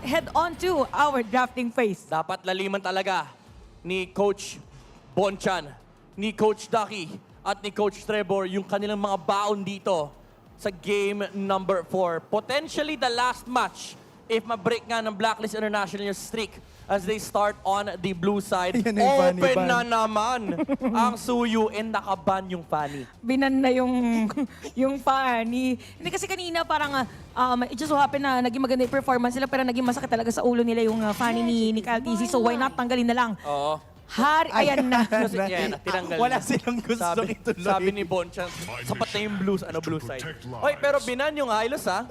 head on to our drafting phase. Dapat laliman talaga ni Coach Bonchan, ni Coach Ducky, at ni Coach Trevor yung kanilang mga baon dito sa game number 4. Potentially the last match if ma-break nga ng Blacklist International yung streak as they start on the blue side. Yan na yung Fanny Open ban. na naman ang Suyu and nakaban yung Fanny. Binan na yung Fanny. Hindi kasi kanina parang it just so happen na naging maganda yung performance nila pero naging masakit talaga sa ulo nila yung Fanny ni Kyle TC. So why not tanggalin na lang? Oo. Ayan na. Kasi yan, tinanggal Wala na. silang gusto ituloy. Sabi ni Bonchan, sapat na yung blue side. Oy, pero binan yung Hylos ha.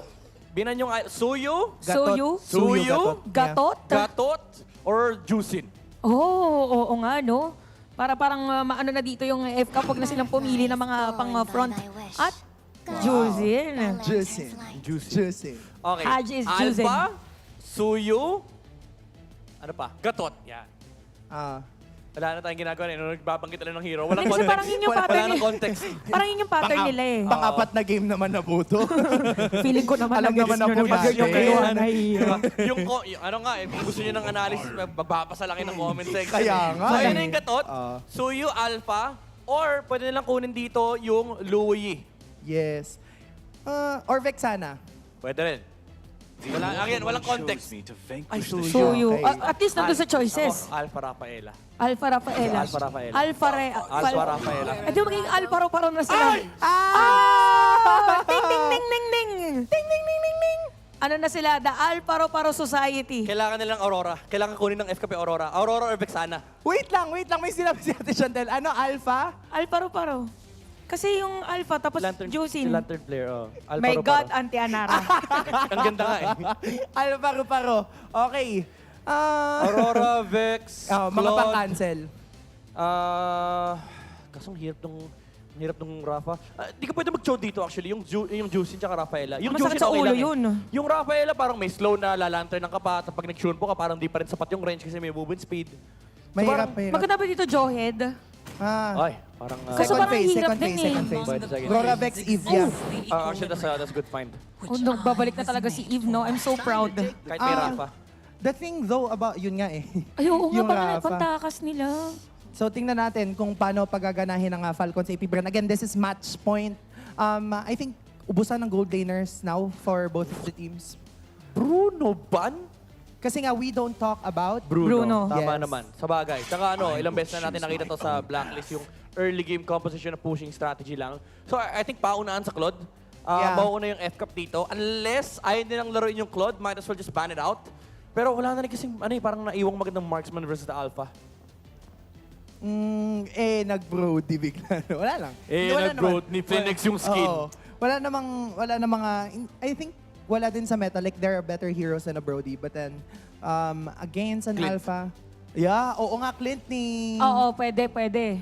Binan yung Suyu, Suyu? Suyu, Gatot? Gatot, or Juicin. Oo nga, no? Parang maano na dito yung FK pag na silang pumili ng mga pang-front. At Juzin. Juicing. Okay. Haji is Juicin. Alpha, Suyu, ano pa? Gatot. Yan. Wala na tayong ginagawa nung nagbabanggit lang ng hero. Walang Kasi context. parang yun yung Wala pattern ng nila. context. Parang yun yung pattern nila eh. Pang-apat na game naman na buto. Feeling ko naman Alam naman nag-gets na nyo po na natin. yung kinuha na hero. yung ano nga, kung gusto nyo ng analysis, babasa lang kayo ng comment section. Kaya nga So, eh. yun na yung Gatot, Suyu, Alpha, or pwede nilang kunin dito yung Louie. Yes. Or Vexana. Pwede rin. Again, walang context. Ay, Suyu. Suyu. Okay. At least nandun sa choices. Ako, Alpha Rafaela. Alpha Rafaela. Alpha Rafaela. Alpha Rafaela. Eh di magiging Alpha Raw na sila. Ding, ding, ding, ding, ding. Ding, ding, ding, ding, ding. Ano na sila? The Alpha Raw Society. Kailangan nilang Aurora. Kailangan kunin ng FKP Aurora. Aurora or Vexana. Wait lang. May sinabi si Ate Chantel. Ano, Alpha? Alpha Raw. Kasi yung Alpha tapos Si Juicin. Lantern player, oh. Alpha My Roparo. God, Auntie Anara. Ang ganda nga eh. Alpha Ruparo. Okay. Aurora, Vex, Mga Claude. pang-cancel. Kasong hirap nung Rafa. Di ka pwede mag-show dito actually, yung Juicin tsaka Rafaela. Yung Masakit Juicin sa okay ulo lang yun. Yung Rafaela parang may slow na lalantern ng kapa. Tapos pag nag-tune po ka, parang di pa rin sapat yung range kasi may movement speed. Mahirap. Maganda ba dito, Joehead? Ay, parang... Kaso parang hirap second din phase, eh. second phase. Pwede, sige. Rora Vex Ivia. Actually, that's a good find. Oh, babalik na talaga si Eve, no? I'm so proud. Kahit may Rafa. The thing though about, yun nga eh. Ay, oo nga, Yung parang Rafa. pantakas nila. So tingnan natin kung paano pagaganahin ng Falcons AP Brand. Again, this is match point. I think ubusan ng gold laners now for both of the teams. Bruno Ban? Kasi nga, we don't talk about Bruno. Tama Yes. naman. Sa bagay. Tsaka ilang beses na natin nakita to sa Blacklist, yung early game composition na pushing strategy lang. So I think paunaan sa Claude. Yeah. Mauuna yung F-Cup dito. Unless ayaw nilang laruin yung Claude, might as well just ban it out. Pero wala na rin kasing, parang naiwang magandang marksman versus the Alpha. Nag-Brody bigla. Wala lang. Hindi, wala Nag-broad naman. ni Phoenix yung skin. Oo. Wala namang, I think, wala din sa meta. Like, there are better heroes than a Brody. But then, against an Clint. Alpha. Yeah, oo nga, Clint ni... Oo, pwede.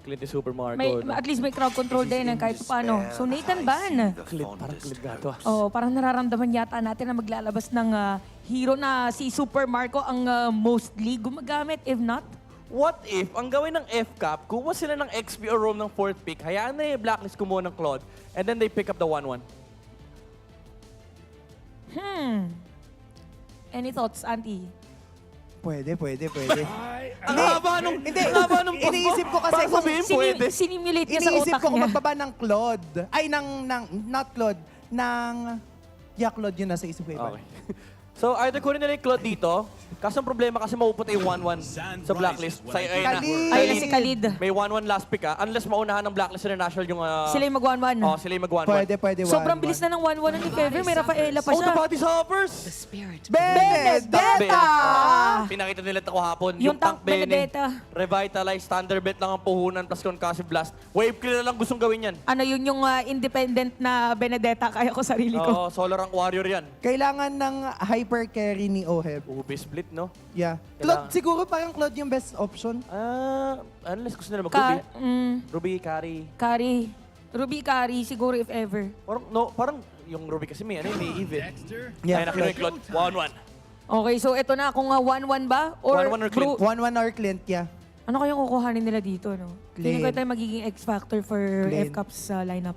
Clint ni Super Marco. At least may crowd control din kahit paano. So Nathan Ban. Parang Clint gato. Oh, parang nararamdaman yata natin na maglalabas ng hero na si Super Marco ang mostly gumagamit, if not. What if, ang gawin ng F-Cup, kuha sila ng XP or roam ng 4th pick, hayaan na yung Blacklist kumuha ng Claude, and then they pick up the 1-1. Any thoughts, Auntie? Pwede. Ang haba nung Iniisip ko kasi Parang sabihin, pwede. Sinimulate niya sa Iniisip utak ko kung niya. magbaba ng Claude. Ay, not Claude. Yeah, Claude yun nasa isip ko iba. Okay. So, either kunin nila yung Claude dito, kaso ang problema kasi mapupunta yung 1-1 sa Blacklist. Khalid! Ayun na si Khalid. May 1-1 last pick unless maunahan ng Blacklist International yung... Sila yung mag-1-1. sila yung mag-1-1. Pwede. Sobrang bilis na ng 1-1 ni Kevin. May Rafaela pa Oh, siya. the body hoppers! Benedetta! Pinakita nila ito kahapon. Yung tank Benedetta. Revitalize, Thunder Bet lang ang puhunan, plus Concussive Blast. Wave clear na lang gustong gawin yan. Ano yun yung independent na Benedetta, kaya ko sarili ko. Oo, Solar Rank Warrior yan. Kailangan ng hyper carry ni Oheb. Ube split, no? Yeah. Kailangan. Claude, siguro parang Claude yung best option. Unless gusto nila mag-Ruby. Ruby, carry. Kari. Ruby Kari, siguro if ever. Parang yung Ruby kasi may Eve. Yeah, Ay, nakinuha yung Claude. 1-1. Okay, so eto na. Kung 1-1 ba? 1-1 or Clint? 1-1 or Clint, yeah. Ano kayang kukuhanin nila dito, no? Feeling ko Clint. tayo magiging X-Factor for Clint. F-Cups lineup.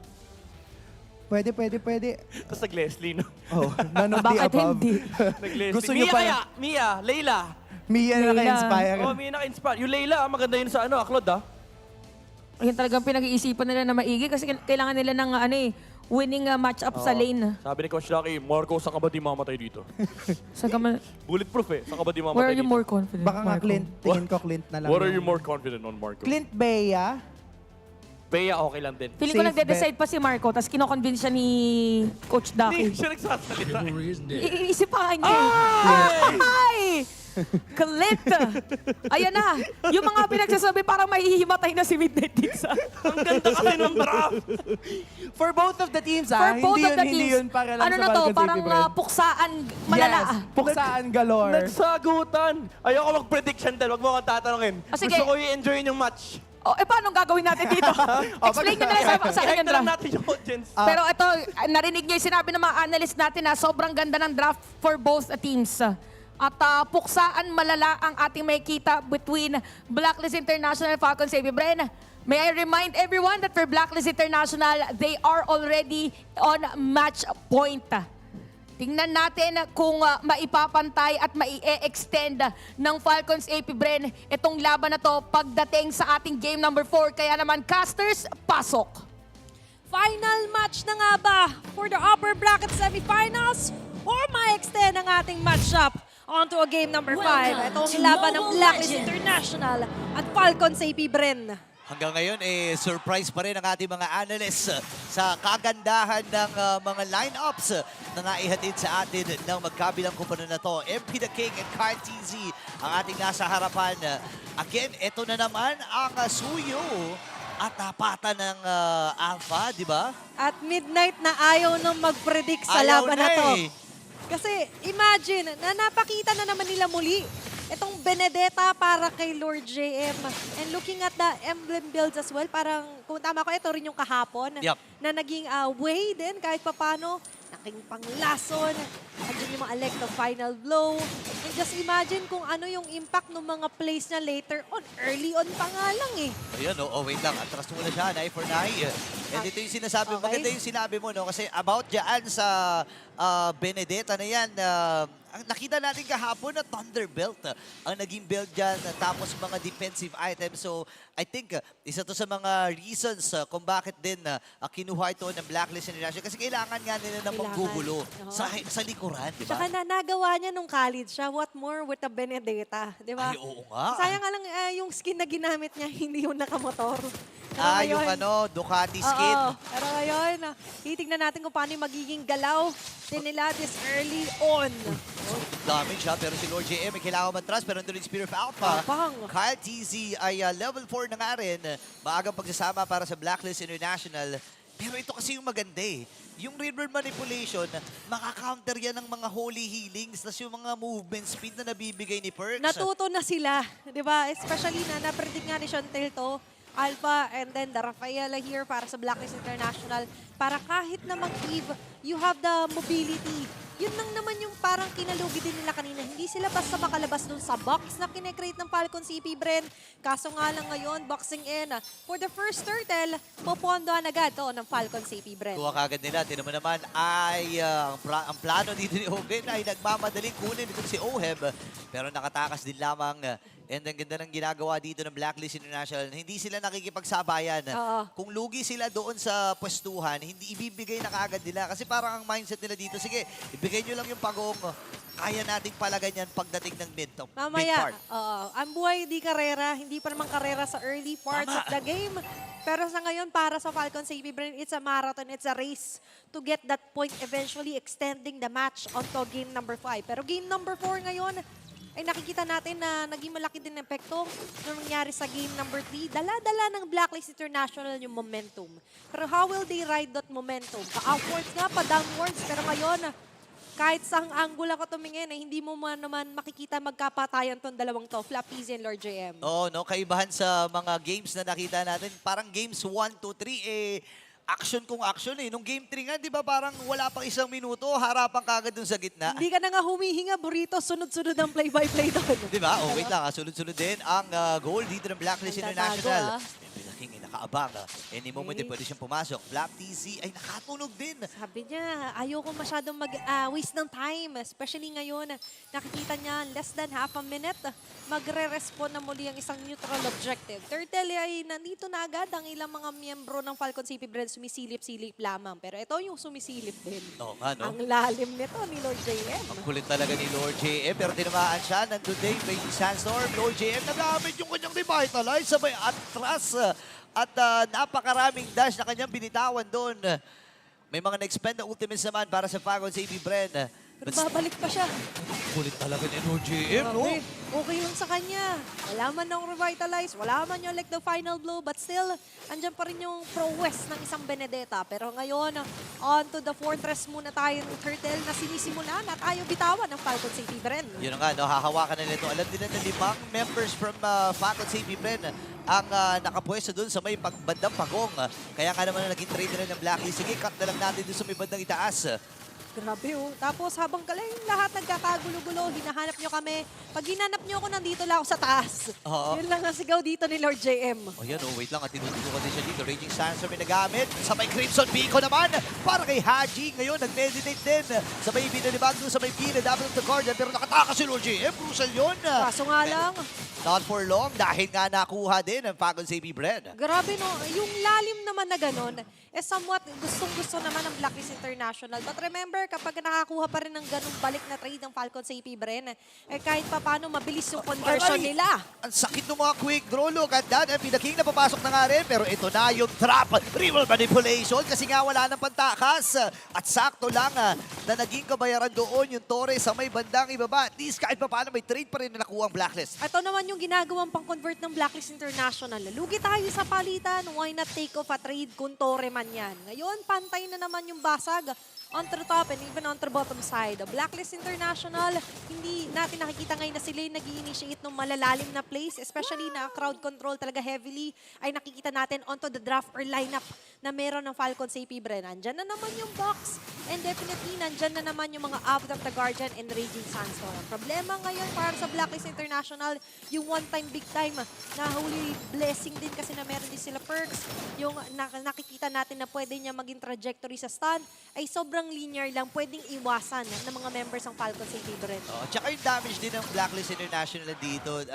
Pwede. Tapos nag-Leslie, no? Oh, none of the Bakit above. hindi? Nag-Leslie. Gusto niyo Mia pa- kaya? Mia, Layla. Mia na Layla. naka-inspire. Oh, Mia naka-inspire. Yung Layla, maganda yun sa Aklod, ah. Ayun talagang pinag-iisipan nila na maigi kasi kailangan nila ng winning match-up sa lane. Sabi ni Coach Ducky, Marco, saan ka ba di mamatay dito? Sa gama- Bulletproof eh. Saan ka ba di mamatay Where are dito? you more confident? Baka nga Marco? Clint, tingin ko Clint na lang. What are yung- you more confident on, Marco? Clint Bea. Bea, okay lang din. Feeling ko Safe nagde-decide pa si Marco, tapos kinoconvince siya ni Coach Hindi Ducky. siya nagsasalita. Iisipahan niya. Ay! Clint! Ayan na. Yung mga pinagsasabi parang mahihimatay na si Midnight Dixon. Ang ganda kasi ng draft. For both of the teams, For both hindi of the hindi teams. yun para lang Ano sa na to? Falcons Parang City Brand. puksaan malala. Yes, puksaan galore. Nagsagutan. Ayoko mag-prediction din. Huwag mo akong tatanungin. Ah, sige. Gusto ko i-enjoyin yung match. Paano gagawin natin dito? Explain nyo na lang sa akin yung I-hype na lang draft. natin yung audience. Pero ito, narinig niyo yung sinabi ng mga analyst natin na sobrang ganda ng draft for both teams. At puksaan malala ang ating makikita between Blacklist International and Falcons Savvy. Bren, may I remind everyone that for Blacklist International, they are already on match point. Tingnan natin kung maipapantay at mai-extend ng Falcons AP Bren itong laban na to pagdating sa ating game number 4. Kaya naman, casters, pasok! Final match na nga ba for the upper bracket semifinals or ma-extend ang ating matchup onto a game number 5? Itong laban ng Blacklist International at Falcons AP Bren. Hanggang ngayon, surprise pa rin ang ating mga analysts sa kagandahan ng mga lineups na naihatid sa atin ng magkabilang kumpano na to. MP The King and Kyle TZ ang ating nasa harapan. Again, ito na naman ang suyo at tapatan ng Alpha, di ba? At Midnight na ayaw nang mag-predict sa Ayaw laban na na to. eh. Kasi imagine na napakita na naman nila muli itong Benedetta para kay Lord JM. And looking at the emblem builds as well, parang kung tama ko, ito rin yung kahapon Yup. na naging way din kahit papano. Naking panglason, andyan yung mga elect of final blow. And just imagine kung ano yung impact ng mga plays niya later on. Early on pa nga lang eh. Ayun, wait lang. Atras muna siya, nai for nai. And ito yung sinasabi, Okay. maganda yung sinabi mo, no? Kasi about dyan sa Benedetta na yan, ang nakita natin kahapon na Thunderbelt ang naging build dyan, tapos mga defensive items. So, I think isa to sa mga reasons kung bakit din kinuha ito ng Blacklist International. Kasi kailangan nga nila ng Kailangan. manggugulo Oo. sa likuran, di ba? Tsaka nagawa niya nung college siya. What more with the Benedetta, di ba? Ay, oo nga. Sayang nga lang yung skin na ginamit niya, hindi yung nakamotor. Pero Yung ngayon- Ducati skin. Oo, pero ngayon, titignan natin kung paano yung magiging galaw din nila this early on. Damage siya, pero si Lord JM ay kailangan matras, pero nandun yung Spirit of Alpha. Tapang. Kyle TZ ay level 4 na nga rin. Maagang pagsasama para sa Blacklist International. Pero ito kasi yung maganda eh. Yung river manipulation, makakounter yan ng mga holy healings, tas yung mga movement speed na nabibigay ni Perks. Natuto na sila, di ba? Especially na-predict nga ni Chantel to, Alpha, and then the Rafaela here para sa Blacklist International. Para kahit na mag-Eve, you have the mobility. Yun lang naman yung parang kinalugi din nila kanina. Hindi sila basta makalabas dun sa box na kinecreate ng Falcon CP Bren. Kaso nga lang ngayon, boxing in. For the first turtle, popondohan agad to ng Falcon CP Bren. Kuha kagad nila. Tinan mo naman ay ang plano dito ni Oben ay nagmamadaling kunin dito si Oheb. Pero nakatakas din lamang. And ang ganda ng ginagawa dito ng Blacklist International. Hindi sila nakikipagsabayan. Oo. Kung lugi sila doon sa pwestuhan, hindi ibibigay na kaagad nila. Kasi parang ang mindset nila dito, sige, ibigay nyo lang yung pagong. Kaya nating palagan yan pagdating ng mid Mamaya, part. ang buhay di karera, hindi pa naman karera sa early parts of the game. Pero sa ngayon, para sa Falcons AP Bren, it's a marathon, it's a race to get that point, eventually extending the match onto game number 5. Pero game number 4 ngayon, ay nakikita natin na naging malaki din ang epekto nung nangyari sa game number 3. Dala-dala ng Blacklist International yung momentum. Pero how will they ride that momentum? Pa-upwards nga, pa-downwards. Pero ngayon, kahit sa angle ako tumingin, hindi mo naman makikita magkapatayan tong dalawang to, Flappy and Lord JM. Oo, no? Kaibahan sa mga games na nakita natin, parang games 1, 2, 3, action kung action eh. Nung game 3 nga, di ba parang wala pang isang minuto, harapan kagad dun sa gitna. Hindi ka na nga humihinga, Burrito, sunod-sunod ang play-by-play doon. Di ba? Oh, wait lang. Sunod-sunod din ang goal dito ng Blacklist Ang International. tatago, Malaking nakaabang. Any moment din pwede siyang pumasok. Flap TC ay nakatunog din. Sabi niya, ayoko masyadong mag-waste ng time. Especially ngayon, nakikita niya less than half a minute, magre-respond na muli ang isang neutral objective. Turtle ay nandito na agad ang ilang mga miyembro ng Falcon CP Brand sumisilip-silip lamang. Pero ito yung sumisilip din. Oo nga, no? Ang lalim nito ni Lord JM. Kulit talaga ni Lord JM, pero tinamaan siya. Nandun din, may Sandstorm. Lord JM nagamit yung kanyang revitalize. Sabay atras. At napakaraming dash na kanyang binitawan doon. May mga na-expend na ultimates naman para sa Falcon sa AB Bren. Pero babalik pa siya. Kulit talaga ni Lord JM, no? Grabe. Okay lang sa kanya. Wala man ng revitalize, wala man yung like the final blow, but still, andyan pa rin yung prowess ng isang Benedetta. Pero ngayon, on to the fortress muna tayo ng Turtle na sinisimulan at ayaw bitawan ng Falcon City Bren. Yun na nga, no, hahawakan na nito. Alam nila na 5 members from Falcon CP Bren ang nakapwesto dun sa may bandang pagong. Kaya nga naman naging trade nila ng Blacklist. Sige, cut na lang natin dun sa may bandang itaas. Grabe oh. Tapos habang kayong lahat nagkakagulo-gulo, hinahanap nyo kami. Pag hinanap nyo ako, nandito lang ako sa taas. Oo. Yun lang ang sigaw dito ni Lord JM. O yan, wait lang. At tinututukan din siya dito. Raging Sandstorm may nagamit. Sa may Crimson Pico naman. Para kay Haji. Ngayon, nag-meditate din. Sa may binalibag doon sa may pina. Dapat ng Guardian. Pero nakatakas si Lord JM. Crucial yun. Kaso nga lang, Not for long. Dahil nga nakuha din ang Falcon Savvy Bread. grabe no, yung lalim naman na ganun, somewhat gustong-gusto naman ng Blacklist International. But remember, kapag nakakuha pa rin ng ganung balik na trade ng Falcon sa AP Bren, kahit pa paano mabilis yung conversion Ay! nila. Ang sakit ng mga quick draw look at that. Ang King na papasok na nga rin. Pero ito na yung trap. Rival manipulation kasi nga wala ng pantakas. At sakto lang na naging kabayaran doon yung Torres sa may bandang ibaba. At least kahit pa paano may trade pa rin na nakuha ang Blacklist. Ito naman yung ginagawang pang-convert ng Blacklist International. Lugi tayo sa palitan, why not take off a trade kung Torre man yan? Ngayon, pantay na naman yung basag on the top and even on the bottom side. Blacklist International, hindi natin nakikita ngayon na sila yung nag-i-initiate ng malalalim na plays, especially na crowd control talaga heavily, ay nakikita natin onto the draft or lineup na meron ng Falcon sa AP Bren. Nandyan na naman yung box and definitely nandyan na naman yung mga Abbot of the Guardian and Raging Sandstorm. Ang problema ngayon para sa Blacklist International, yung one-time, big-time na huli blessing din kasi na meron din sila perks. Yung nakikita natin na pwede niya maging trajectory sa stun ay sobrang linear lang, pwedeng iwasan ng mga members ng Falcon sa AP Bren. Oh, tsaka yung damage din ng Blacklist International dito,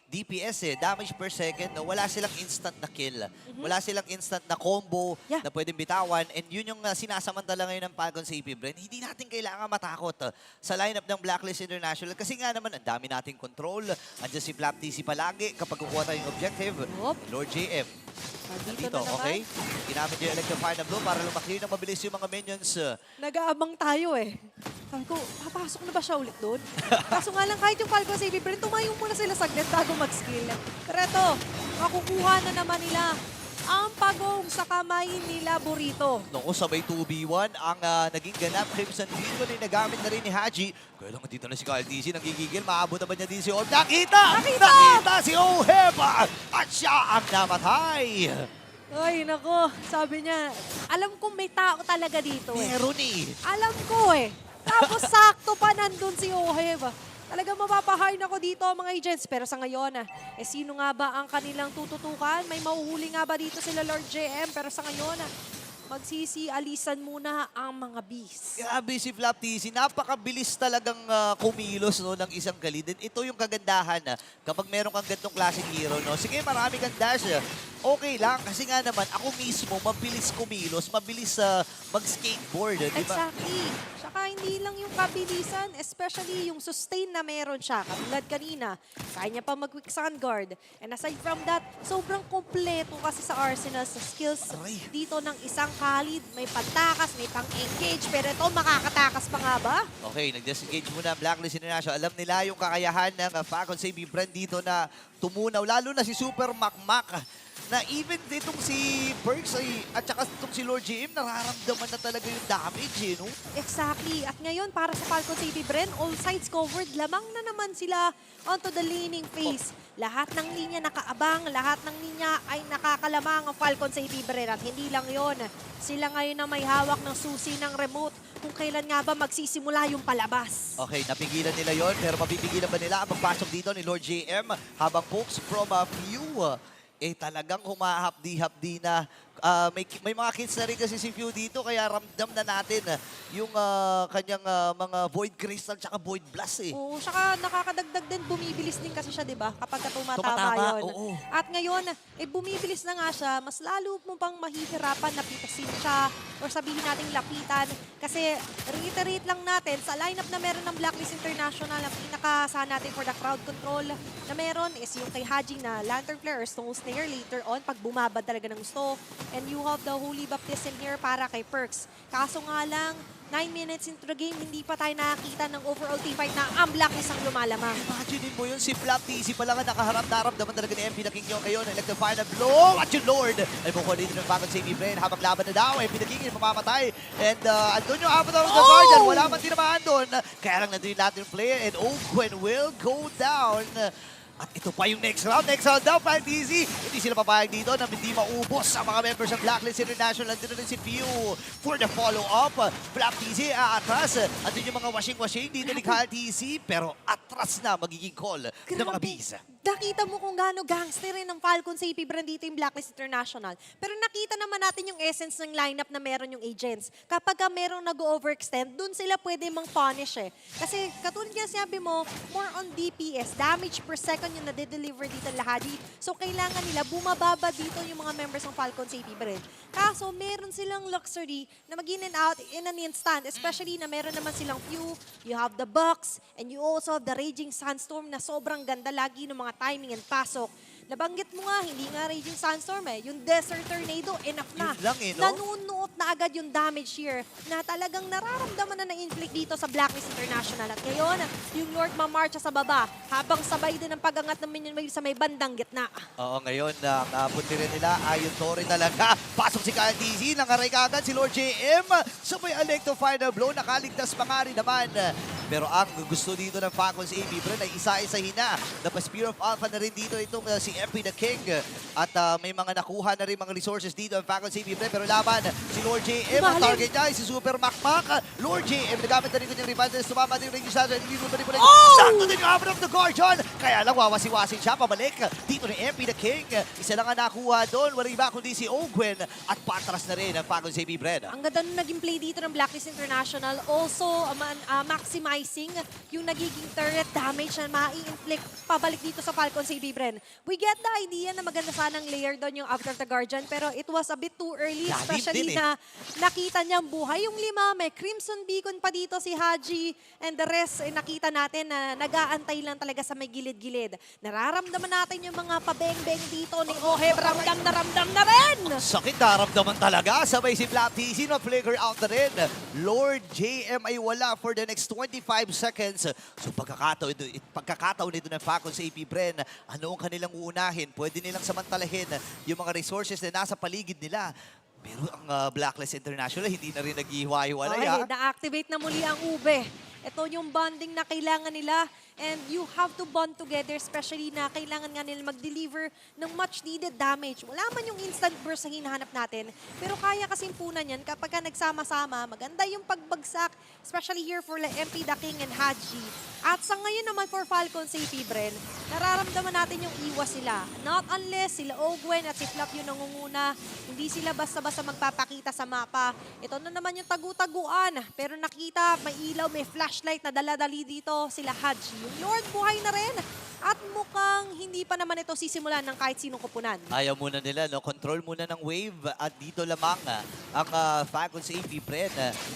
DPS damage per second, no? Wala silang instant na kill. Wala silang instant na combo Yeah. na pwedeng bitawan. And yun yung sinasamantala ngayon ng Falcon sa AP Bren. Hindi natin kailangan matakot sa lineup ng Blacklist International. Kasi nga naman, ang dami nating control. Andiyan si Flap TC palagi kapag kukuha tayo yung objective. Yup. Lord JM. Dito Dito, na naman. okay? Ginamit yung Electrify na Blow para lumakli ng mabilis yung mga minions. Nag-aabang tayo eh. Sabi ko, papasok na ba siya ulit doon? Kaso nga lang, kahit yung Falcon sa AP Bren, tumayo muna sila saglit bago mag-skill. Pero ito, makukuha na naman nila ang pagong sa kamay nila Burrito. Noong sabay 2v1 ang naging ganap. Crimson Beacon ay nagamit na rin ni Haji. Kaya lang dito na si Kyle DC, nanggigigil. Maabot naman niya din si Ob. Nakita! Nakita si Oheb! At siya ang namatay! Ay, nako. Sabi niya, alam kong may tao talaga dito eh. Meron eh. Alam ko eh. Tapos sakto pa nandun si Oheb. Talagang mapapaharn ako dito mga agents. Pero sa ngayon, sino nga ba ang kanilang tututukan? May mauhuli nga ba dito sila Lord JM? Pero sa ngayon, magsisialisan muna ang mga bees. Grabe si Flap TC. Napakabilis talagang kumilos no, ng isang kalid. Ito yung kagandahan kapag meron kang ganitong klaseng hero. No? Sige, marami kang dash. Okay lang. Kasi nga naman, ako mismo, mabilis kumilos, mabilis mag-skateboard. Di ba? Exactly. Tsaka hindi lang yung kabilisan, especially yung sustain na meron siya. Katulad kanina, kaya niya pa mag-quick sun guard. And aside from that, sobrang kompleto kasi sa Arsenal sa skills Aray. dito ng isang Khalid. May pagtakas, may pang-engage, pero ito makakatakas pa nga ba? Okay, nag-disengage muna ang Blacklist International. Alam nila yung kakayahan ng Falcon Savvy Brand dito na tumunaw. Lalo na si Super Makmak na even ditong si Perks at saka itong si Lord JM, nararamdaman na talaga yung damage no? Exactly. At ngayon, para sa Falcon City Bren, all sides covered. Lamang na naman sila onto the laning phase. Lahat ng linya nakaabang, lahat ng linya ay nakakalamang ang Falcon City Bren. At hindi lang yon, sila ngayon na may hawak ng susi ng remote kung kailan nga ba magsisimula yung palabas. Okay, napigilan nila yon pero mapipigilan ba nila ang magpasok dito ni Lord JM habang folks from Few talagang humahapdi-hapdi na. May mga kids na rin kasi si Few dito, kaya ramdam na natin yung kanyang mga Void Crystal tsaka Void Blast eh. Oo, saka nakakadagdag din, bumibilis din kasi siya, di ba? Kapag tumatama Tumatama, yun. oo. At ngayon, bumibilis na nga siya, mas lalo mo pang mahihirapan na pitasin siya or sabihin nating lapitan. Kasi reiterate lang natin, sa lineup na meron ng Blacklist International, ang pinakasahan natin for the crowd control na meron is yung kay Haji na Lantern Flare or Stone Snare later on pag bumabad talaga ng gusto. And you have the Holy Baptism here para kay Perks. Kaso nga lang, 9 minutes into the game, hindi pa tayo nakakita ng overall team fight na ang Blacklist ang lumalamang. Imagine mo yun, si Flap TC pa lang ang nakaharap, naramdaman talaga ni MP the King yung ngayon. Electrify na blow at yung Lord ay mukha dito ng Falcon Safety Brain habang laban na daw. MP the King yung mamamatay. And andun yung Avatar of the Guardian, wala man tinamaan doon. Kaya lang nandun yung Latin player and Ogwen will go down. At ito pa yung next round daw, Flying TZ. Hindi sila papayag dito na hindi maubos ang mga members ng Blacklist International. Nandito rin si Few for the follow-up. Flap TZ atras. At yun yung mga washing-washing dito ni Kyle TZ. Pero atras na magiging call ng mga bees. Nakita mo kung gaano gangster rin ng Falcon sa AP brand dito yung Blacklist International. Pero nakita naman natin yung essence ng lineup na meron yung agents. Kapag merong nag-overextend, dun sila pwede mang punish eh. Kasi katulad nga sabi mo, more on DPS, damage per second yung nade-deliver dito Lahadi. So kailangan nila bumababa dito yung mga members ng Falcon sa AP brand. Kaso meron silang luxury na mag-in and out in an instant. Especially na meron naman silang Few, you have the Bucks, and you also have the Raging Sandstorm na sobrang ganda lagi ng mga timing and pasok. Nabanggit mo nga, hindi nga Raging Sandstorm eh. Yung Desert Tornado, enough na. Yun lang eh, no? Nanunuot na agad yung damage here na talagang nararamdaman na na-inflict dito sa Blacklist International. At ngayon, yung Lord mamarcha sa baba habang sabay din ang pag-angat ng Minion Wave sa may bandang gitna. Oo, ngayon, ang punti rin nila, ayun to rin talaga. Pasok si Kyle TZ, nangaray ka agad si Lord JM. Sabay electrify na blow, nakaligtas pa nga rin naman. Pero ang gusto dito ng Falcons AP Brand ay isa-isahin na. Napa-Spear of Alpha na rin dito itong si MP the King. At may mga nakuha na rin mga resources dito ang Falcons AP Brand. Pero laban si Lord JM, ang target niya ay si Super Makmak. Lord JM, nagamit na rin kanyang revival. Sumama din rin yung Sandra. Hindi mo na rin pala. Sakto din yung Avatar of the Guardian. Kaya lang wawasi-wasin siya. Pabalik dito ni MP the King. Isa lang ang nakuha doon. Walang iba kundi si Ogwen. At patras na rin ang Falcons AP Brand. Ang ganda nung naging play dito ng Blacklist International. Also, maximizing yung nagiging turret damage na mai-inflict pabalik dito sa Falcon sa Bren. We get the idea na maganda sanang layer doon yung Avatar of the Guardian, pero it was a bit too early, Lalim especially din eh. na nakita niyang buhay yung 5. May Crimson Beacon pa dito si Haji, and the rest, nakita natin na nag-aantay lang talaga sa may gilid-gilid. Nararamdaman natin yung mga pabeng-beng dito ni Oheb. Ramdam na rin! Sakit naramdaman talaga. Sabay si Flap TC na flicker out na rin. Lord JM ay wala for the next 25 seconds. So pagkakataon nito ng Falcons sa AP Bren, ano ang kanilang uunahin? Pwede nilang samantalahin yung mga resources na nasa paligid nila. Pero ang Blacklist International hindi na rin naghihiwa-hiwalay. Okay, na-activate na muli ang ube. Ito yung bonding na kailangan nila. And you have to bond together, especially na kailangan nga nila mag-deliver ng much needed damage. Wala man yung instant burst na hinahanap natin, pero kaya kasing punan yan kapag ka nagsama-sama, maganda yung pagbagsak, especially here for MP the King and Haji. At sa ngayon naman for Falcon Safety Bren, nararamdaman natin yung iwas sila. Not unless sila Ogwen at si Flap yung nangunguna, hindi sila basta-basta magpapakita sa mapa. Ito na naman yung tagu-taguan, pero nakita, may ilaw, may flashlight na dala-dali dito sila Haji. Yung Lord buhay na rin at mukhang hindi pa naman ito sisimulan ng kahit sinong kupunan. Ayaw muna nila, no? Control muna ng wave at dito lamang ang Falcons AP Bren.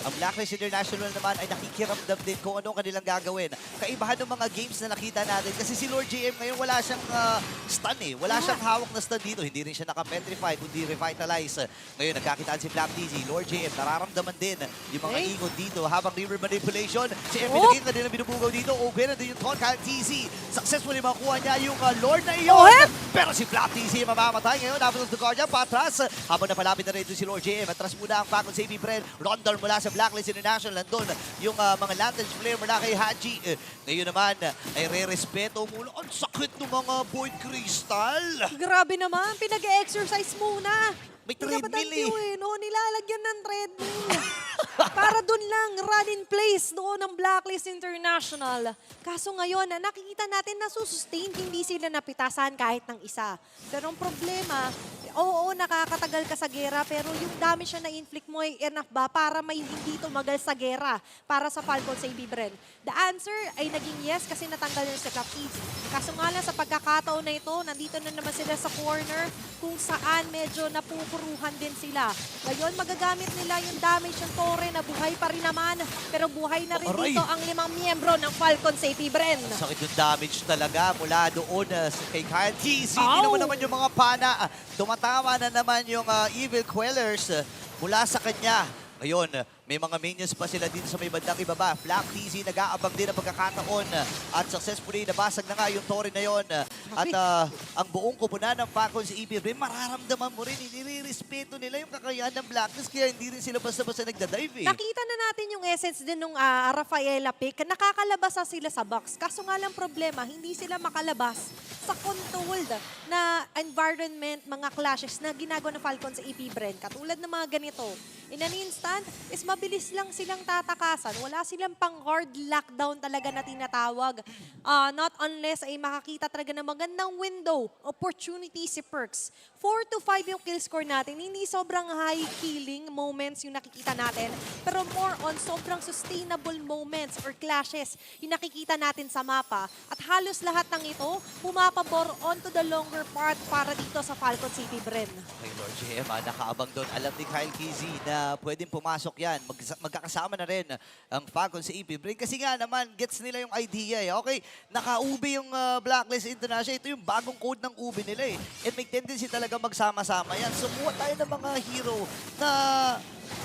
Ang Blacklist International naman ay nakikiramdam din kung anong kanilang gagawin. Kaibahan ng mga games na nakita natin kasi si Lord JM ngayon wala siyang stun eh. Wala siyang hawak na stun dito. Hindi rin siya naka-petrify kundi revitalize. Ngayon nagkakitaan si Flap TZ. Lord JM nararamdaman din yung mga ingon dito habang river manipulation. Si MP Naging na din ang binubugaw dito. Okay na din yung Taunt Kyle TZ. Successfully makuha niya yung Lord na iyon. Pero si Flap TZ mamamatay ngayon. Avatar of the Guardian patras. Habang napalapit na rin ito si Lord JM. Atras muna ang Falcons AP Bren. Rondor mula sa Blacklist International. Nandun yung mga Lantage player mula kay Haji. Ngayon naman ay re-respeto muna. Ang sakit ng mga Void Crystal. Grabe naman, pinag-exercise muna. May Hindi ka ba treadmill thank you eh. No, nilalagyan ng treadmill. Para dun lang, run in place doon ng Blacklist International. Kaso ngayon, nakikita natin na susustain, hindi sila napitasan kahit ng isa. Pero ang problema, oo, nakakatagal ka sa gera, pero yung damage na na-inflict mo ay enough ba para may hindi tumagal sa gera para sa Falcons AB Bren? The answer ay naging yes kasi natanggal yung sa Captives. Kaso nga lang sa pagkakataon na ito, nandito na naman sila sa corner kung saan medyo napupuruhan din sila. Ngayon, magagamit nila yung damage ng Torre na buhay pa rin naman. Pero buhay na rin Aray! dito ang 5 miyembro ng Falcons AP Bren. Sakit yung damage talaga mula doon kay Kyle TZ. Hindi naman yung mga pana. Tumatama na naman yung Evil Quellers mula sa kanya. Ngayon, may mga minions pa sila dito sa may bandang ibaba. Flap TZ nag-aabang din ang pagkakataon at successfully nabasag na nga yung Torre na yon. At ang buong kupunan ng Falcons EP, mararamdaman mo rin, nire-respeto nila yung kakayahan ng Blacklist kaya hindi rin sila basta-basta nagda-dive eh. Nakita na natin yung essence din nung Rafaela pick. Nakakalabas na sila sa box. Kaso nga lang problema, hindi sila makalabas sa controlled na environment, mga clashes na ginagawa ng Falcons sa EP Bren. Katulad ng mga ganito. In an instant, is mabilis lang silang tatakasan. Wala silang pang hard lockdown talaga na tinatawag. Not unless ay makakita talaga ng magandang window, opportunity si Perks. 4 to 5 yung kill score natin. Hindi sobrang high killing moments yung nakikita natin, pero more on sobrang sustainable moments or clashes yung nakikita natin sa mapa. At halos lahat ng ito, pumapabor onto the longer part para dito sa Falcon City Bren. Kay Lord GM, nakaabang doon. Alam ni Kyle KZ na pwedeng pumasok yan. Magkakasama na rin ang Falcons sa EP. Kasi nga naman, gets nila yung idea eh. Okay, naka-UBI yung Blacklist International. Ito yung bagong code ng UBI nila eh. And may tendency talaga magsama-sama yan. Sumuha tayo ng mga hero na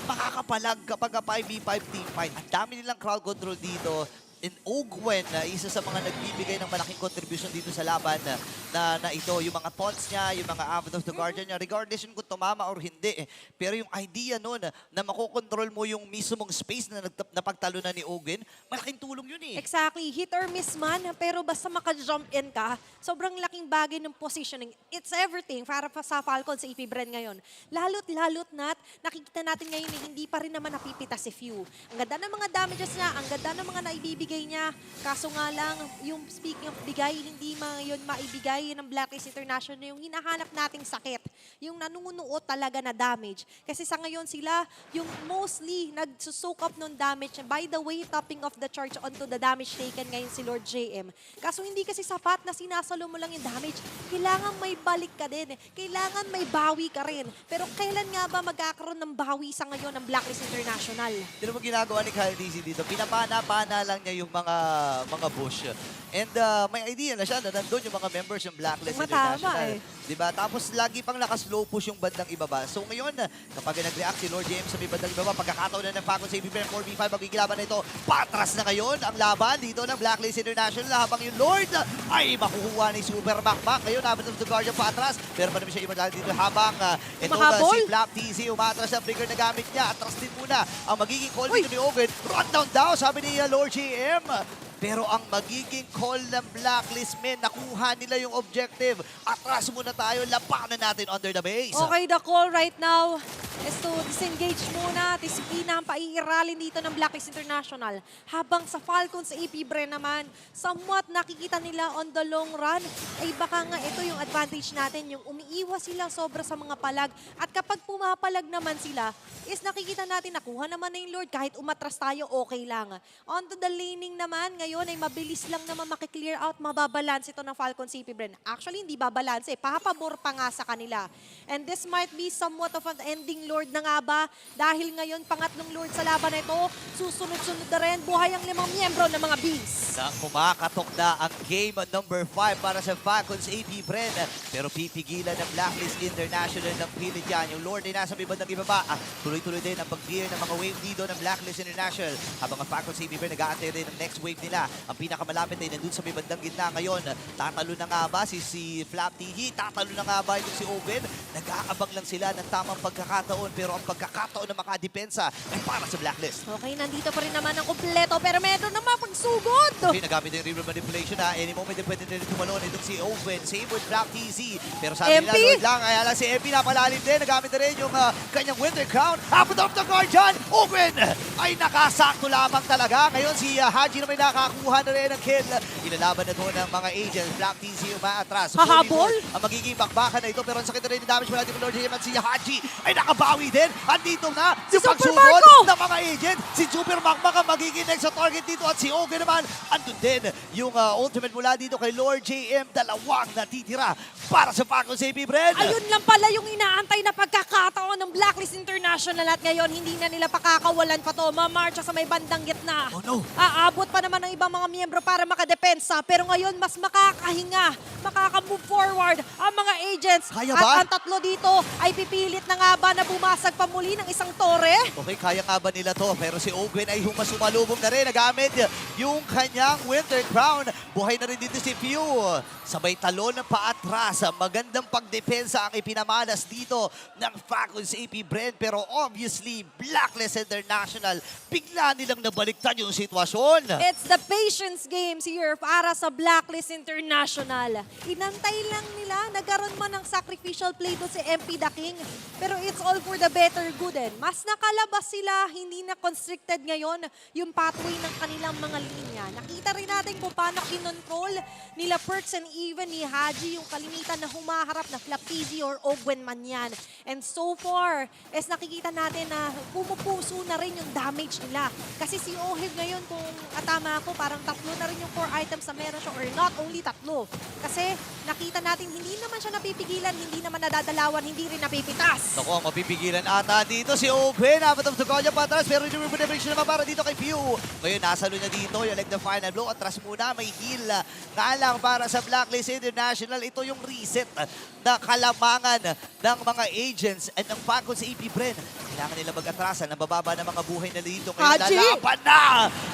makakapalag kapag 5v5 team fight. Ang dami nilang crowd control dito. And Ogwen, isa sa mga nagbibigay ng malaking contribution dito sa laban na ito. Yung mga taunts niya, yung mga Abbot of the Guardian niya, regardless yun kung tumama or hindi. Pero yung idea nun na makokontrol mo yung mismong space na napagtalunan ni Ogwen, malaking tulong yun eh. Exactly. Hit or miss man, pero basta maka-jump in ka, sobrang laking bagay ng positioning. It's everything para pa sa Falcons sa EP Bren ngayon. Lalot na't nakikita natin ngayon na hindi pa rin naman napipitas si Few. Ang ganda ng mga damages niya, ang ganda ng mga naibibigay niya. Kaso nga lang, yung speaking of bigay, hindi yun maibigay ng Blacklist International yung hinahanap nating sakit. Yung nanunuot talaga na damage. Kasi sa ngayon sila, yung mostly nagsusoak up ng damage. By the way, topping off the charge onto the damage taken ngayon si Lord JM. Kaso hindi kasi sapat na sinasalo mo lang yung damage. Kailangan may balik ka din. Kailangan may bawi ka rin. Pero kailan nga ba magkakaroon ng bawi sa ngayon ng Blacklist International? Hindi mo ginagawa ni Kyle DC dito. Pinapana-pana lang niya yung mga bush. And may idea na siya na nandun yung mga members ng Blacklist Matama International. eh. Diba? Tapos lagi pang naka-slow push yung bandang ibaba. So ngayon, kapag nag-react si Lord James sa may bandang ibaba, pagkakataon na ng Falcons sa BBM 4v5, magkikilaban na ito. Patras na ngayon ang laban dito ng Blacklist International habang yung Lord ay makukuha ni Super Macmac. Ngayon, Abbot of the Guardian patras. Pero pa naman siya iman dito habang ito na si Flap TZ umatras ang trigger na gamit niya. Atras din muna ang magiging call dito ni Owen. Rundown daw, sabi ni Lord GM. Pero ang magiging call ng Blacklist men, nakuha nila yung objective. Atras muna tayo, labanan natin under the base. Okay, the call right now is to disengage muna. Disiplina ang paiiralin dito ng Blacklist International. Habang sa Falcons sa EP Bren naman, somewhat nakikita nila on the long run, ay baka nga ito yung advantage natin, yung umiiwas sila sobra sa mga palag. At kapag pumapalag naman sila, is nakikita natin, nakuha naman na yung Lord, kahit umatras tayo, okay lang. On to the laning naman, ngayon ay mabilis lang naman makiklear out, mababalance ito ng Falcons CP Bren. Actually, hindi babalance eh. Papabor pa nga sa kanila. And this might be somewhat of an ending Lord na nga ba? Dahil ngayon, pangatlong Lord sa laban na ito, susunod-sunod na rin, buhay ang 5 miyembro ng mga Bees. Na kumakatok na ang game number 5 para sa Falcons AP Bren. Pero pipigilan ng Blacklist International ng pilit yan. Yung Lord ay nasa may bandang ibaba. Tuloy-tuloy din ang pag-clear ng mga wave dito ng Blacklist International. Habang ang Falcons AP Bren nag-aantay rin ng next wave nila. Ang pinakamalapit ay nandun sa may bandang gitna ngayon. Tatalo na nga ba si Flap TZ? Tatalo na nga ba ito si Owen? Nag-aabang lang sila ng tamang pagkakataon pagkakataon, pero ang pagkakataon na makadepensa ay para sa Blacklist. Okay, nandito pa rin naman ang kumpleto, pero meron naman pagsugod. Okay, nagamit yung reroll manipulation na any moment pwede din tumalon. Itong si Owen, same with Black TZ. Pero sabi nila, MP? Lord lang, kaya lang si MP napalalim din. Nagamit na rin yung kanyang Winter Crown. Hapon off the guard dyan. Owen ay nakasakto lamang talaga. Ngayon si Haji na may nakakuha na rin ng kill. Ilalaban na doon ng mga agents. Black TZ umaatras. Hahabol? Ang magiging bakbakan na ito. Pero ang sakit na rin yung damage mula dito Lord JM at si Haji ay nakabawi din. Andito na yung Super pagsugod Marco! ng mga agent. Si Super Magma ang magiging next sa target dito at si Ogen naman. Andun din yung ultimate mula dito kay Lord JM. Dalawang natitira para sa Falcons AP Bren. Ayun lang pala yung inaantay na pagkakataon ng Blacklist International at ngayon hindi na nila pakakawalan pa to. Mamarcha sa may bandang gitna. Oh, no. Aabot pa naman ng ibang mga miyembro para makadepensa. Pero ngayon mas makakahinga, makaka-move forward ang mga agents. Kaya At ba? ang tatlo dito ay pipilit na nga ba na bumasag pa muli ng isang tore? Okay, kaya nga ba nila to? Pero si Ogen ay humasumalubong na rin. Nagamit yung kanyang Winter Crown. Buhay na rin dito si Pew. Sabay talon na paatras. Magandang pagdepensa ang ipinamalas dito ng Falcons AP Bren. Pero obviously, Blacklist International, bigla nilang nabaliktad yung sitwasyon. It's the patience games here para sa Blacklist International. Inantay lang nila, nagkaroon man ng sacrificial play doon si MP The King. Pero it's all for the better good. Mas nakalabas sila, hindi na constricted ngayon yung pathway ng kanilang mga linya. Nakita rin natin kung paano kinontrol nila Perks and even ni Haji yung kalimitan na humaharap na Flapizzi or Ogwen man yan. And so far, is nakikita natin na pumupuso na rin yung damage nila. Kasi si Ohib ngayon, kung tama ako, parang tatlo na rin yung 4 items na meron siya or not only tatlo. Kasi nakita natin hindi naman siya napipigilan, hindi naman nadadalawan, hindi rin napipitas. Naku, ang mapipigilan ata dito si Owen. Apat of the Gonya patras, pero yung redemption naman para dito kay Pew. Ngayon, nasalo na dito yung like the final blow. Atras muna, may heal. Nga lang para sa Blacklist International. Ito yung reset na kalamangan ng mga agents at ng Falcons AP Bren. Kailangan nila mag-atrasan. Nabababa ng mga buhay na dito. Ngayon, Haji! lalaban na!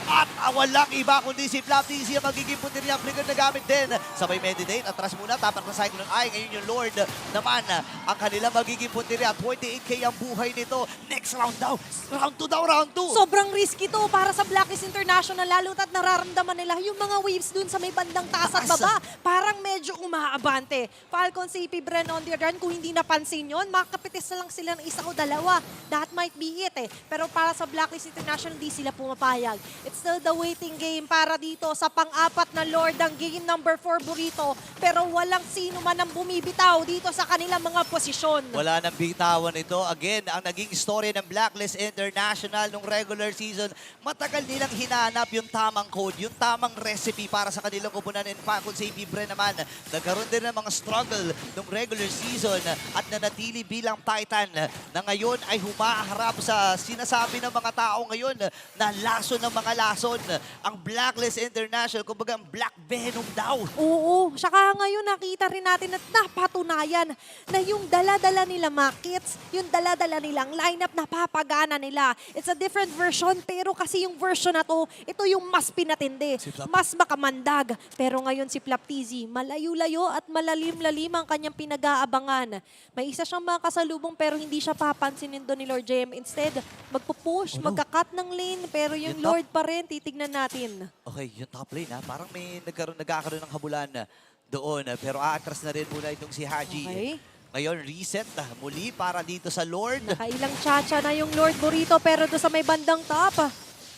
At walang iba kundi si Flapizzi ang magiging punteriya. Flicker na gamit din. Sabay meditate. Atras muna. Tapak na cycle ng eye. Ngayon yung Lord naman ang kanila magiging punteriya. 28k ang buhay nito. Next round daw. Round 2 daw. Round 2. Sobrang risky to para sa Blacklist International, lalo at nararamdaman nila yung mga waves dun sa may bandang taas at baba. Parang medyo umaabante. Falcon CP Bren on the other hand, kung hindi napansin yun, makapitis na lang sila ng isa o dalawa. That might be it eh. Pero para sa Blacklist International, di sila pumapayag. It's still the waiting game para dito sa pang-apat na Lord ng game number 4 Burrito. Pero walang sino man ang bumibitaw dito sa kanilang mga posisyon. Wala nang bitawan ito. Again, ang naging story ng Blacklist International nung regular season, matagal nilang hinanap yung tamang code, yung tamang recipe para sa kanilang kupunan. In Falcons AP Bren naman, nagkaroon din ng mga struggle nung regular season at nanatili bilang Titan na ngayon ay humaharap sa sinasabi ng mga tao ngayon na lason ng mga lason. Ang Blacklist International, kumbaga ang Black Venom daw. Oo, saka ngayon nakita rin natin at napatunayan na yung dala-dala nila markets, yung dala-dala nilang lineup na papagana nila. It's a different version, pero kasi yung version na to, ito yung mas pinatindi, mas makamandag. Pero ngayon si Flapizzi, malayo-layo at malalim-lalim ang kanyang pinag-aabangan. May isa siyang mga kasalubong pero hindi siya papansinin doon ni Lord JM. Instead, magpupush, magka-cut ng lane, pero yung Yung Lord pa rin, titignan natin. Okay, yung top lane ha, parang may nagkakaroon ng habulan doon. Pero aatras na rin muna itong si Haji. Okay. Ngayon, reset muli para dito sa Lord. Nakailang chacha na yung Lord Burrito pero doon sa may bandang top,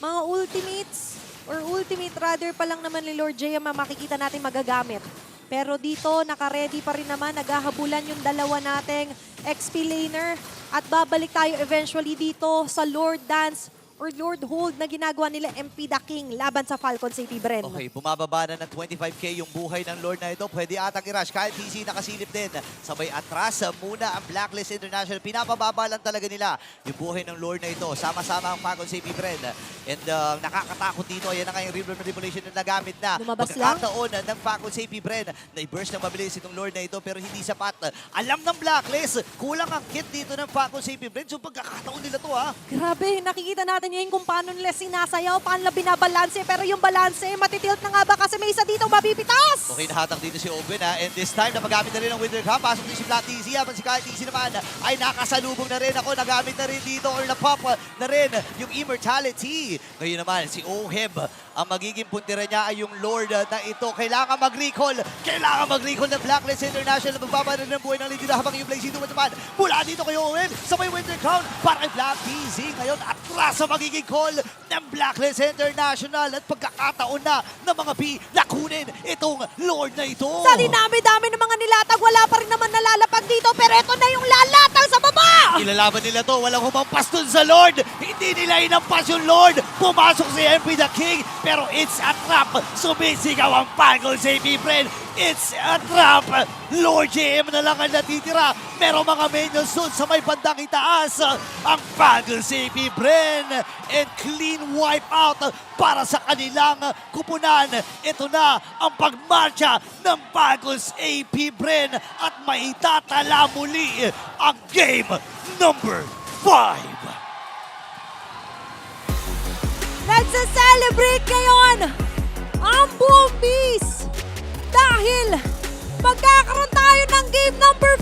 mga ultimates or ultimate rather pa lang naman ni Lord JM ang makikita natin magagamit. Pero dito, naka-ready pa rin naman, naghahabulan yung dalawa nating XP laner at babalik tayo eventually dito sa Lord Dance or Lord Hold na ginagawa nila MP The King laban sa Falcons AP Bren. Okay, bumababa na ng 25k yung buhay ng Lord na ito. Pwede atang i-rush. Kyle TC nakasilip din. Sabay atras muna ang Blacklist International. Pinapababa lang talaga nila yung buhay ng Lord na ito. Sama-sama ang Falcons AP Bren. And nakakatakot dito. Ayan na nga yung river manipulation na nagamit na. Lumabas lang. Pagkakataon ng Falcons AP Bren. Na-burst ng mabilis itong Lord na ito pero hindi sapat. Alam ng Blacklist, kulang ang kit dito ng Falcons AP Bren. So pagkakataon nila to ha. Grabe, nakikita natin ngayon kung paano nila sinasayaw, paano nila binabalanse, pero yung balanse, matitilt na nga ba kasi may isa dito mabibitas? Okay, nahatang dito si Owen ha. And this time, napagamit na rin ang Winter Cup. Pasok din si Flat TZ. Habang si Kyle TZ naman ay nakasalubong na rin ako. Nagamit na rin dito or na-pop na rin yung Immortality. Ngayon naman, si Oheb. Ang magiging puntira niya ay yung Lord na ito. Kailangan mag-recall. Kailangan mag-recall ng Blacklist International. Magbaba na ng buhay ng Lidina habang yung Blaze Dumas naman. Mula dito kay Oheb sa may Winter Crown para kay Flat TZ. Ngayon, atras sa magiging call ng Blacklist International. At pagkakataon na ng mga B na kunin itong Lord na ito. Sa dinami-dami ng mga nilatag, wala pa rin naman nalalapag dito. Pero ito na yung lalatag sa baba! Ilalaban nila to. Walang humampas dun sa Lord. Hindi nila inampas yung Lord. Pumasok si MP the King. Pero it's a trap. Sumisigaw ang Pagos AP Bren. It's a trap. Lord JM na lang ang natitira. Merong mga minions dun sa may bandang itaas. Ang Pagos AP Bren. And clean wipe out para sa kanilang kupunan. Ito na ang pagmarcha ng Pagos AP Bren. At maitatala muli ang game number 5. Nagsa-celebrate ngayon ang buong Beast dahil magkakaroon tayo ng game number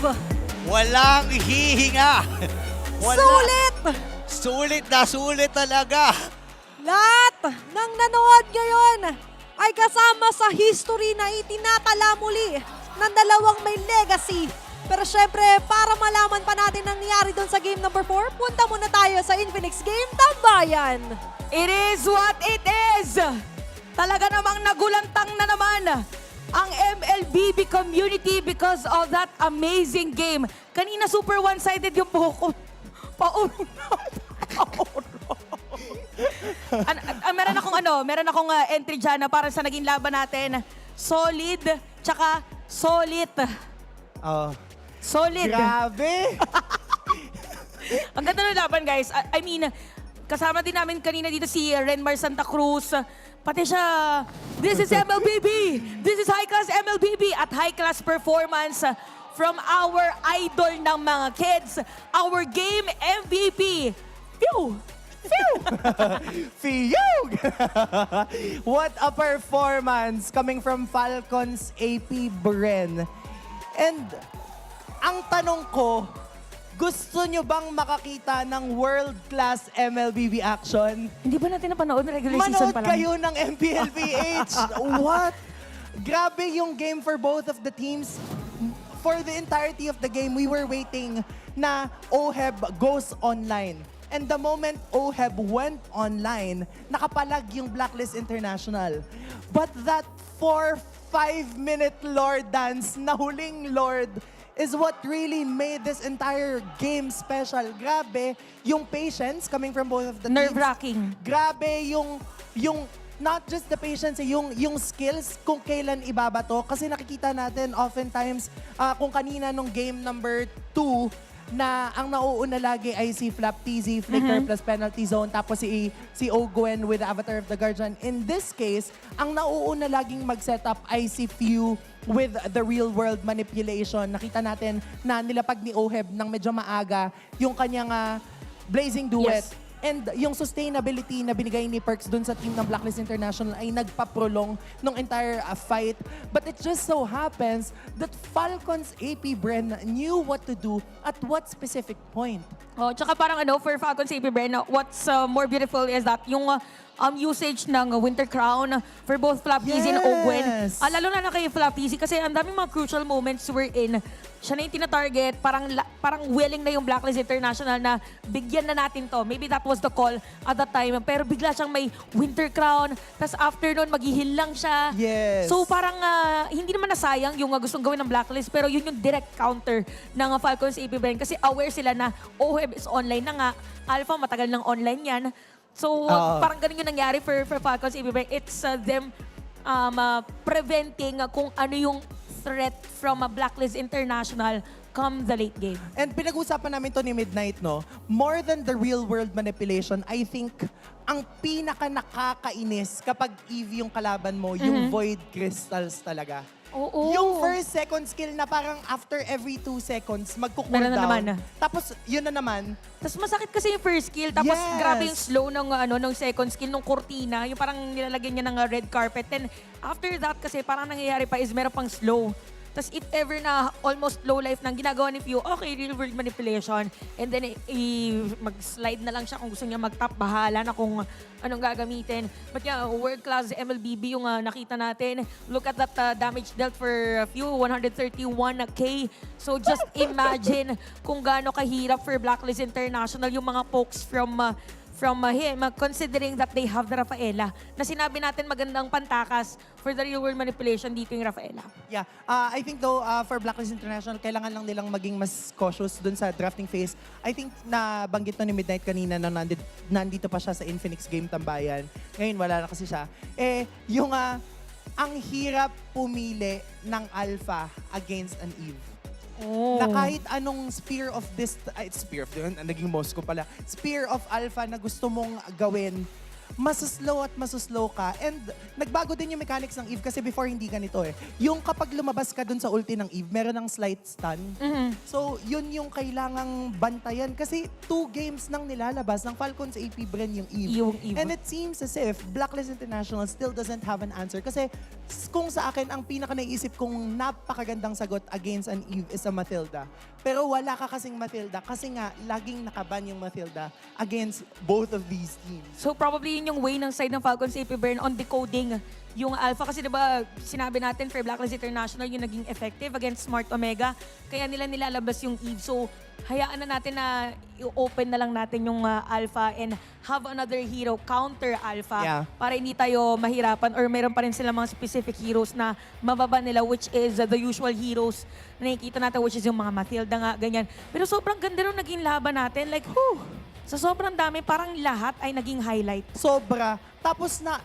5. Walang hihinga. Sulit! Sulit talaga. Lahat ng nanood ngayon ay kasama sa history na itinatala muli ng dalawang may legacy. Pero syempre, para malaman pa natin ang nangyari doon sa game number 4, punta muna tayo sa Infinix Game Tambayan. It is what it is! Talaga namang nagulantang na naman ang MLBB community because of that amazing game. Kanina super one-sided yung buhok ko. Pauno. Meron akong entry dyan na para sa naging laban natin. Solid, tsaka solid. Oh, Solid. grabe! Ang ganda ng laban, guys. I mean, kasama din namin kanina dito si Renmar Santa Cruz. Pati siya, this is MLBB! This is high-class MLBB! At high-class performance from our idol ng mga kids, our game MVP. Phew! Phew! Fiyog! What a performance coming from Falcons AP Bren. And ang tanong ko, gusto nyo bang makakita ng world-class MLBB action? Hindi ba natin napanood na regular season Manood pa lang? kayo ng MPLPH! What? Grabe yung game for both of the teams. For the entirety of the game, we were waiting na OHEB goes online. And the moment OHEB went online, nakapalag yung Blacklist International. But that 4-5-minute Lord dance na huling Lord is what really made this entire game special. Grabe yung patience coming from both of the teams. Nerve-wracking. Grabe yung not just the patience, yung skills kung kailan ibabato. Kasi nakikita natin oftentimes kung kanina nung game number 2, na ang nauuna lagi ay si Flap TZ, Flicker plus penalty zone, tapos si Ogwen with Avatar of the Guardian. In this case, ang nauuna laging mag-setup ay si Few with the real world manipulation. Nakita natin na nilapag ni Oheb ng medyo maaga yung kanyang Blazing Duet. Yes. And yung sustainability na binigay ni Perks dun sa team ng Blacklist International ay nagpa-prolong ng entire fight. But it just so happens that Falcons AP Bren knew what to do at what specific point. Oh, tsaka parang for Falcons AP Bren, what's more beautiful is that yung usage ng Winter Crown for both Flap TZ and Ogwen. Yes. Lalo na kay Flap TZ kasi ang daming mga crucial moments we're in. Siya na yung tina-target, parang willing na yung Blacklist International na bigyan na natin to. Maybe that was the call at that time. Pero bigla siyang may Winter Crown, tapos after nun, maghihil lang siya. Yes. So parang hindi naman nasayang yung gustong gawin ng Blacklist, pero yun yung direct counter ng Falcons AP Bren kasi aware sila na OHEB is online na nga. Alpha, matagal ng online yan. So, parang ganun yung nangyari for Falcons AP Bren. It's them preventing kung ano yung threat from a Blacklist International come the late game. And pinag-usapan namin to ni Midnight, no? More than the real-world manipulation, I think ang pinaka nakakainis kapag Eve yung kalaban mo, yung Void Crystals talaga. Oo. Yung first, second skill na parang after every 2 seconds, magkukool Meron na down. naman. Tapos, yun na naman. Tapos masakit kasi yung first skill, tapos Yes. grabe yung slow ng second skill, ng cortina, yung parang nilalagyan niya ng red carpet. Then after that kasi parang nangyayari pa is meron pang slow. Tapos if ever na almost low life nang ginagawa ni Pew, okay, real world manipulation. And then mag-slide na lang siya kung gusto niya mag-top, bahala na kung anong gagamitin. But yeah, world-class MLBB yung nakita natin. Look at that damage dealt for Pew, 131k. So just imagine kung gaano kahirap for Blacklist International yung mga pokes from him, considering that they have the Rafaela. Na sinabi natin magandang pantakas for the real world manipulation dito yung Rafaela. Yeah, I think though, for Blacklist International, kailangan lang nilang maging mas cautious dun sa drafting phase. I think na banggit no ni Midnight kanina na nandito pa siya sa Infinix Game Tambayan. Ngayon wala na kasi siya. Yung ang hirap pumili ng Alpha against an Eve. Oh. Na kahit anong Spear of naging Moscow pala. Spear of Alpha na gusto mong gawin, masuslow at masuslow ka. And nagbago din yung mechanics ng Eve kasi before hindi ganito eh. Yung kapag lumabas ka dun sa ulti ng Eve, meron ng slight stun. So yun yung kailangang bantayan kasi 2 games nang nilalabas ng Falcons AP Bren yung Eve. Yung Eve. And it seems as if Blacklist International still doesn't have an answer kasi kung sa akin, ang pinaka naisip kong napakagandang sagot against an Eve is a Mathilda. Pero wala ka kasing Mathilda kasi nga laging nakaban yung Mathilda against both of these teams. So probably yun yung way ng side ng Falcons AP Burn on decoding yung Alpha. Kasi diba sinabi natin for Blacklist International yung naging effective against Smart Omega. Kaya nila nilalabas yung Eve. So hayaan na natin na i-open na lang natin yung Alpha and have another hero counter Alpha Yeah. para hindi tayo mahirapan or meron pa rin sila mga specific heroes na mababa nila which is the usual heroes na nakikita natin which is yung mga Mathilda nga, ganyan. Pero sobrang ganda nung naging laban natin. Like, sa sobrang dami, parang lahat ay naging highlight. Sobra. Tapos na